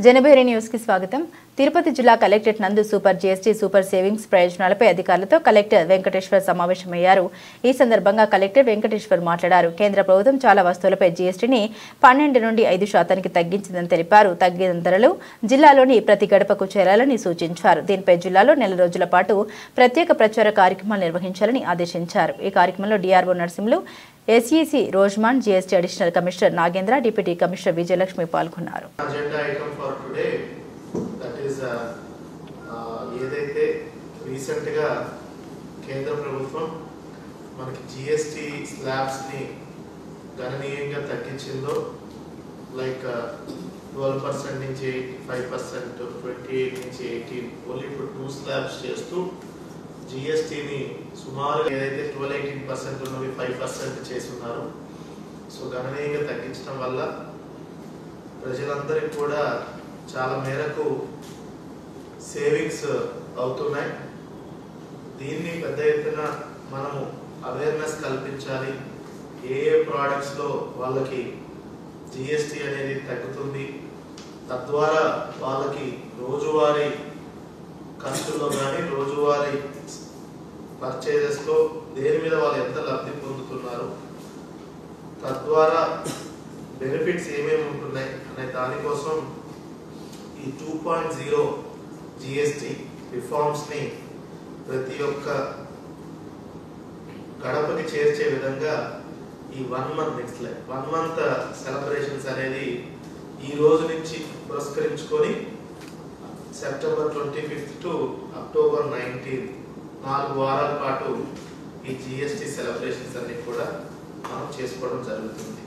జనబేరి news కి స్వాగతం. తిరుపతి జిల్లా కలెక్టరేట్ నందు సూపర్ జీఎస్టీ సూపర్ సేవింగ్స్ ప్రయోజనాలపై అధికారులతో కలెక్టర్ వెంకటేశ్వర్ సమావేశమయ్యారు. ఈ సందర్భంగా కలెక్టర్ వెంకటేశ్వర్ మాట్లాడారు. కేంద్ర ప్రభుత్వం చాలా వస్తువులపై జీఎస్టీని 12 నుండి 5% తగ్గించిందని తెలిపారు. తగ్గిన ధరలు జిల్లాలోని ప్రతి గడపకు చేరాలని సూచించారు. దీనిపై జిల్లాలో నెల రోజుల పాటు ప్రత్యేక ప్రచార కార్యక్రమాలు నిర్వహించాలని ఆదేశించారు. ఈ కార్యక్రమంలో డిఆర్ఓ నర్సింహులు, ఎస్ఈసి రోజ్మాన్, GST additional commissioner Nagendra, deputy commissioner Vijayalakshmi పాల్గొన్నారు. ఏదైతే రీసెంట్గా కేంద్ర ప్రభుత్వం మనకి జిఎస్టీ స్లాబ్స్ని గణనీయంగా తగ్గించిందో, లైక్ 12% నుంచి 5%, 28 నుంచి 18, ఓన్లీ ఇప్పుడు 2 స్లాబ్స్ చేస్తూ జిఎస్టీని సుమారుగా ఏదైతే 12-18% ఉన్నవి 5% చేస్తున్నారు. సో గణనీయంగా తగ్గించడం వల్ల ప్రజలందరికీ కూడా చాలా మేరకు సేవింగ్స్ అవుతున్నాయి. దీన్ని పెద్ద ఎత్తున మనము అవేర్నెస్ కల్పించాలి. ఏ ప్రోడక్ట్స్లో వాళ్ళకి జిఎస్టీ అనేది తగ్గుతుంది, తద్వారా వాళ్ళకి రోజువారీ ఖర్చుల్లో కానీ రోజువారీ పర్చేజెస్లో దేని మీద వాళ్ళు ఎంత లబ్ధి పొందుతున్నారు, తద్వారా బెనిఫిట్స్ ఏమేమి ఉంటున్నాయి అనే దానికోసం ఈ 2.0 జిఎస్టీ రిఫార్మ్స్ని ప్రతి ఒక్క గడపకి చేర్చే విధంగా ఈ 1 మంత్ సెలబ్రేషన్స్ అనేది ఈ రోజు నుంచి పురస్కరించుకొని సెప్టెంబర్ 25 టు అక్టోబర్ 19, 4 వారాల పాటు ఈ జిఎస్టీ సెలబ్రేషన్స్ అన్ని కూడా మనం చేసుకోవడం జరుగుతుంది.